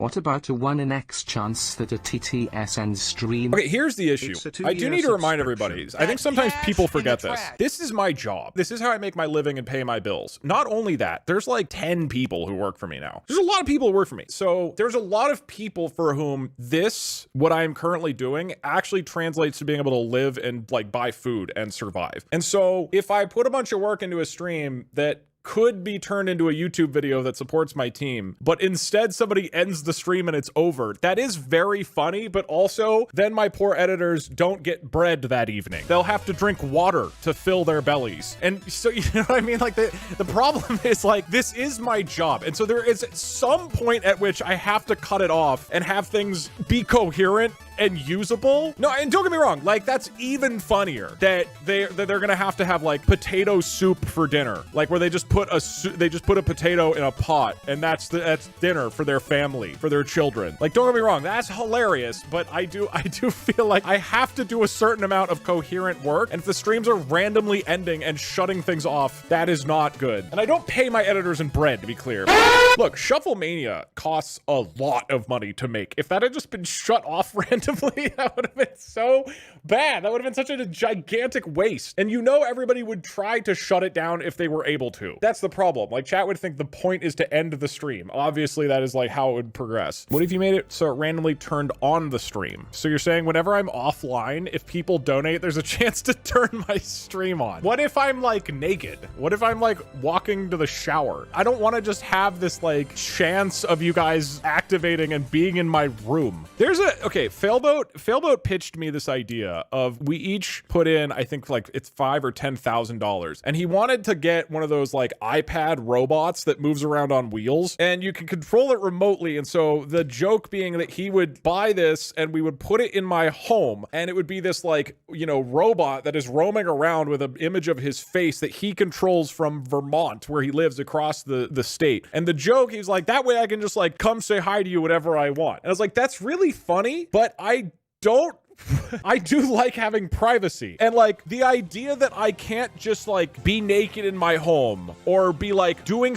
What about a 1 in X chance that a TTSN stream... Okay, here's the issue. I do need to remind everybody. I think sometimes people forget this. This is my job. This is how I make my living and pay my bills. Not only that, there's like 10 people who work for me now. There's a lot of people who work for me. So there's a lot of people for whom this, what I'm currently doing, actually translates to being able to live and like buy food and survive. And so if I put a bunch of work into a stream that could be turned into a YouTube video that supports my team, but instead somebody ends the stream and it's over. That is very funny, but also then my poor editors don't get bread that evening. They'll have to drink water to fill their bellies. And so, you know what I mean? Like the problem is like, this is my job. And so there is some point at which I have to cut it off and have things be coherent and usable. No, and don't get me wrong, like that's even funnier that they're gonna have to have like potato soup for dinner, like where they just put a potato in a pot and that's dinner for their family, for their children. Like, don't get me wrong, that's hilarious, but I do feel like I have to do a certain amount of coherent work, and if the streams are randomly ending and shutting things off, that is not good. And I don't pay my editors in bread, to be clear. Look, Shufflemania costs a lot of money to make. If that had just been shut off randomly, that would have been so bad. That would have been such a gigantic waste. And you know everybody would try to shut it down if they were able to. That's the problem. Like, chat would think the point is to end the stream. Obviously, that is like how it would progress. What if you made it so it randomly turned on the stream? So you're saying whenever I'm offline, if people donate, there's a chance to turn my stream on. What if I'm like naked? What if I'm like walking to the shower? I don't want to just have this like chance of you guys activating and being in my room. Okay, Failboat pitched me this idea of we each put in, I think like it's $5,000 or $10,000, and he wanted to get one of those like iPad robots that moves around on wheels and you can control it remotely. And so the joke being that he would buy this and we would put it in my home, and it would be this like, you know, robot that is roaming around with an image of his face that he controls from Vermont, where he lives across the state. And the joke, he's like, that way I can just like come say hi to you whenever I want. And I was like, that's really funny, but I do like having privacy. And like the idea that I can't just like be naked in my home or be like doing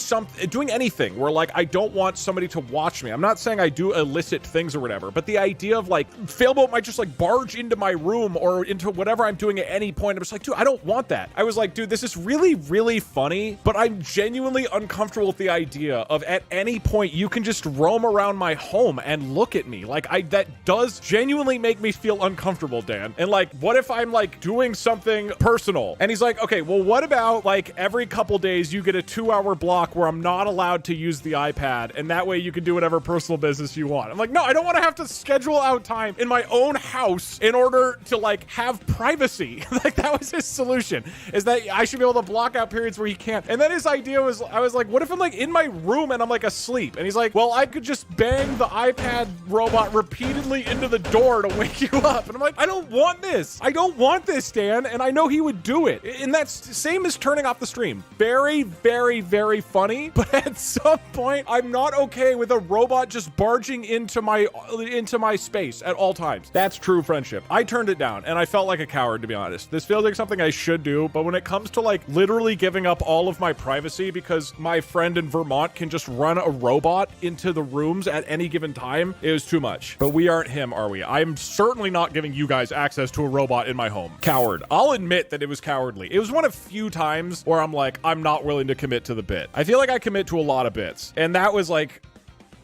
anything where like I don't want somebody to watch me. I'm not saying I do illicit things or whatever, but the idea of like Failboat might just like barge into my room or into whatever I'm doing at any point. I'm just like, dude, I don't want that. I was like, dude, this is really, really funny, but I'm genuinely uncomfortable with the idea of at any point you can just roam around my home and look at me. Like that does genuinely make me feel uncomfortable, Dan. And like, what if I'm like doing something personal? And he's like, okay, well, what about like every couple days you get a 2-hour block where I'm not allowed to use the iPad, and that way you can do whatever personal business you want. I'm like, no, I don't want to have to schedule out time in my own house in order to like have privacy. Like that was his solution, is that I should be able to block out periods where he can't. And then his idea was, I was like, what if I'm like in my room and I'm like asleep? And he's like, well, I could just bang the iPad robot repeatedly into the door to wake you up. And I'm like, I don't want this. I don't want this, Dan. And I know he would do it. And that's the same as turning off the stream. Very, very, very funny. But at some point, I'm not okay with a robot just barging into my space at all times. That's true friendship. I turned it down and I felt like a coward, to be honest. This feels like something I should do. But when it comes to like literally giving up all of my privacy because my friend in Vermont can just run a robot into the rooms at any given time, it was too much. But we aren't him, are we? I'm certainly not giving you guys access to a robot in my home. Coward. I'll admit that it was cowardly. It was one of few times where I'm like, I'm not willing to commit to the bit. I feel like I commit to a lot of bits. And that was like,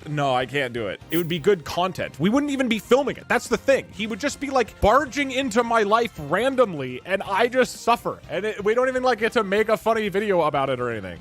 no, I can't do it. It would be good content. We wouldn't even be filming it. That's the thing. He would just be like barging into my life randomly and I just suffer. And we don't even like get to make a funny video about it or anything.